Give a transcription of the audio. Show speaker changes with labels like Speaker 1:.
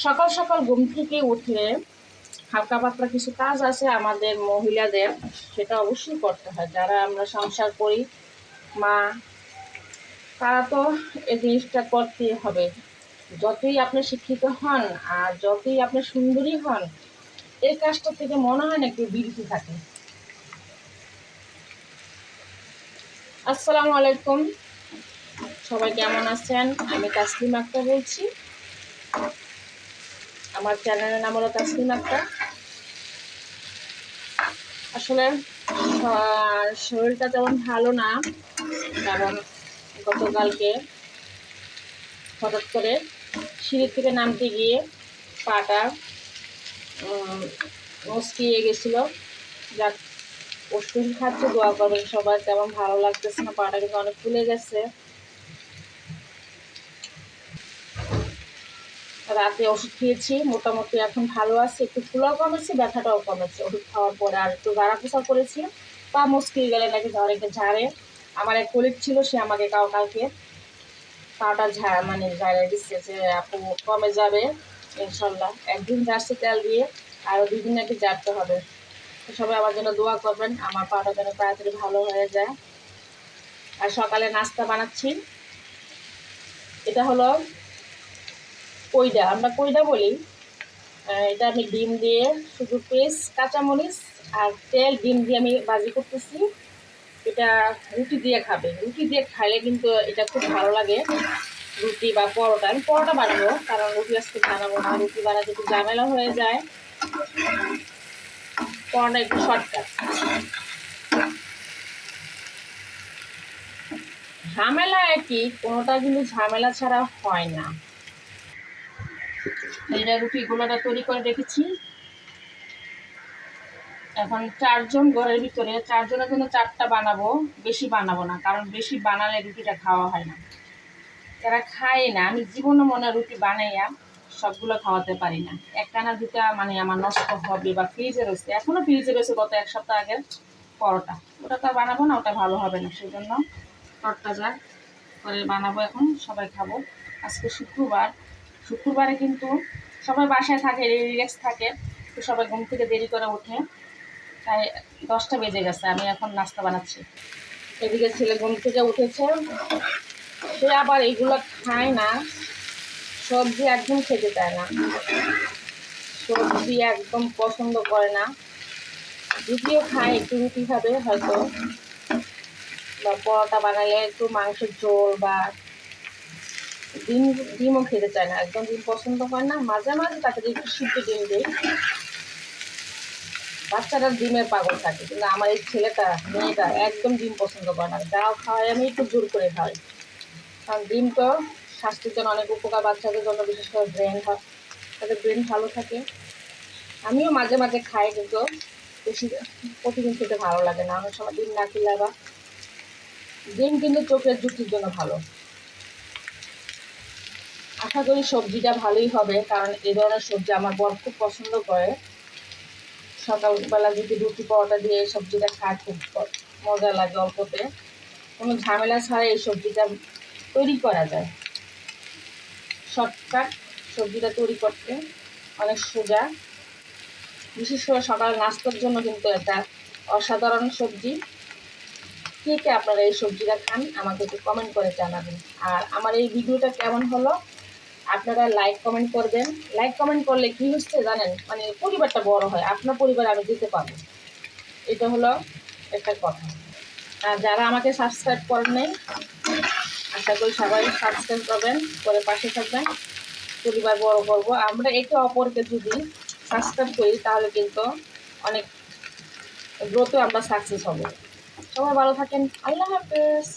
Speaker 1: সকাল সকাল ঘুম থেকে উঠে হালকা পাতলা কিছু কাজ আছে আমাদের মহিলাদের, সেটা অবশ্যই করতে হয়। যারা আমরা সংসার করি, মা, তারা তো এই জিনিসটা করতেই হবে। যতই আপনি শিক্ষিত হন আর যতই আপনি সুন্দরী হন, এই কাজটা থেকে মনে হয় না একটু বিরতি থাকে। আসসালামু আলাইকুম, সবাই কেমন আছেন? আমি তাসলিম আক্তার বলছি। আমার চ্যানেলের নাম হলো তাসলিম আক্তার। আসলে শরীরটা তেমন ভালো না, কারণ গতকালকে হঠাৎ করে সিঁড়ি থেকে নামতে গিয়ে পাটা মচকিয়ে গেছিল। যাক, ওষুধ খাচ্ছে, দোয়া করবেন সবাই। তেমন ভালো লাগতেছে না, পাটা কিন্তু অনেক ফুলে গেছে। রাতে ওষুধ খেয়েছি, মোটামুটি এখন ভালো আছে, একটু ফুলাও কমেছে, ব্যথাটাও কমেছে ওষুধ খাওয়ার পরে। আর একটু গাড়াপোছা করেছি, পা মুচকিয়ে গেলে নাকি ঝড়ে ঝাড়ে। আমার এক কলিগ ছিল, সে আমাকে কালকে পাটা ঝাড়ে দিচ্ছে যে আপু কমে যাবে ইনশাল্লাহ। একদিন যাচ্ছে তেল দিয়ে, আরও 2 দিন নাকি ঝাড়তে হবে। তো সবাই আমার জন্য দোয়া করবেন, আমার পাটা যেন তাড়াতাড়ি ভালো হয়ে যায়। আর সকালে নাস্তা বানাচ্ছি, এটা হলো কইডা, আমরা কইডা বলি। এটা আমি ডিম দিয়ে, শুধু পেস্ট, কাঁচামরিচ আর তেল, ডিম দিয়ে আমি ভাজি করতেছি। এটা রুটি দিয়ে খাবে, রুটি দিয়ে খাইলে কিন্তু এটা খুব ভালো লাগে। রুটি বা পরোটা, আমি পরোটা বানাবো, কারণ রুটি আজকে বানাবো না, রুটি বানাতে একটু ঝামেলা হয়ে যায়। পরোটা একটু শর্টকাট। ঝামেলা একই, কোনোটা কিন্তু ঝামেলা ছাড়া হয় না। এটা রুটিগুলোটা তৈরি করে রেখেছি। এখন 4 জন, ঘরের ভিতরে 4 জনের জন্য 4টা বানাবো, বেশি বানাবো না, কারণ বেশি বানালে রুটিটা খাওয়া হয় না, এরা খায় না। আমি জীবনে মনে রুটি বানাইয়া সবগুলো খাওয়াতে পারি না। একটানা দুটা আমার নষ্ট হবে। বা ফ্রিজে রয়েছে, এখনো ফ্রিজে রয়েছে গত 1 সপ্তাহ আগের পরোটা, ওটা তো বানাবো না, ওটা ভালো হবে না। সেই জন্য তরতাজা করে বানাবো, এখন সবাই খাবো। আজকে শুক্রবার, শুক্রবারে কিন্তু সবাই বাসায় থাকে, রিল্যাক্স থাকে, তো সবাই ঘুম থেকে দেরি করে ওঠে। তাই 10টা বেজে গেছে, আমি এখন নাস্তা বানাচ্ছি। এদিকে ছেলে ঘুম থেকে উঠেছে, সে আবার এগুলো খায় না, সবজি একদম খেতে চায় না, সবজি একদম পছন্দ করে না। রুটিও খায়, একটু রুটি খাবে হয়তো, বা পরোটা বানালে একটু মাংসের ঝোল বা ডিমও খেতে চায় না, একদম ডিম পছন্দ করে না। মাঝে মাঝে তাকে একটু সিদ্ধ ডিম দিই। বাচ্চারা ডিমের পাগল থাকে, কিন্তু আমার এই মেয়েটা একদম ডিম পছন্দ করে না। যাও খাওয়াই, আমি একটু জোর করে খাওয়াই, কারণ ডিম তো স্বাস্থ্যের জন্য অনেক উপকার, বাচ্চাদের জন্য বিশেষ করে তাদের ব্রেন ভালো থাকে। আমিও মাঝে মাঝে খাই, কিন্তু বেশি প্রতিদিন খেতে ভালো লাগে না। অনেক সময় ডিম না খেলে আবার, ডিম কিন্তু চোখের জুটির জন্য ভালো। আশা করি সবজিটা ভালোই হবে, কারণ এই ধরনের সবজি আমার বর খুব পছন্দ করে। সকালবেলা যদি রুটি পরোটা দিয়ে এই সবজিটা খায়, খুব মজা লাগে। অল্পতে কোনো ঝামেলা ছাড়া এই সবজিটা তৈরি করা যায়, শর্টকাট। সবজিটা তৈরি করতে অনেক সোজা, বিশেষ করে সকাল নাস্তার জন্য কিন্তু এটা অসাধারণ সবজি। কে কে আপনারা এই সবজিটা খান আমাকে একটু কমেন্ট করে জানাবেন। আর আমার এই ভিডিওটা কেমন হলো আপনারা লাইক কমেন্ট করবেন। লাইক কমেন্ট করলে কি হচ্ছে জানেন, পরিবারটা বড় হয়, আপনার পরিবারে আমি যেতে পারবো, এটা হলো একটা কথা। আর যারা আমাকে সাবস্ক্রাইব করেন নাই, আশা করি সবাই সাবস্ক্রাইব করবেন, করে পাশে থাকবেন। পরিবার বড় করবো আমরা, একে অপরকে যদি সাবস্ক্রাইব করি তাহলে কিন্তু অনেক দ্রুত আমরা সাকসেস হব। সবাই ভালো থাকেন, আল্লাহ হাফেজ।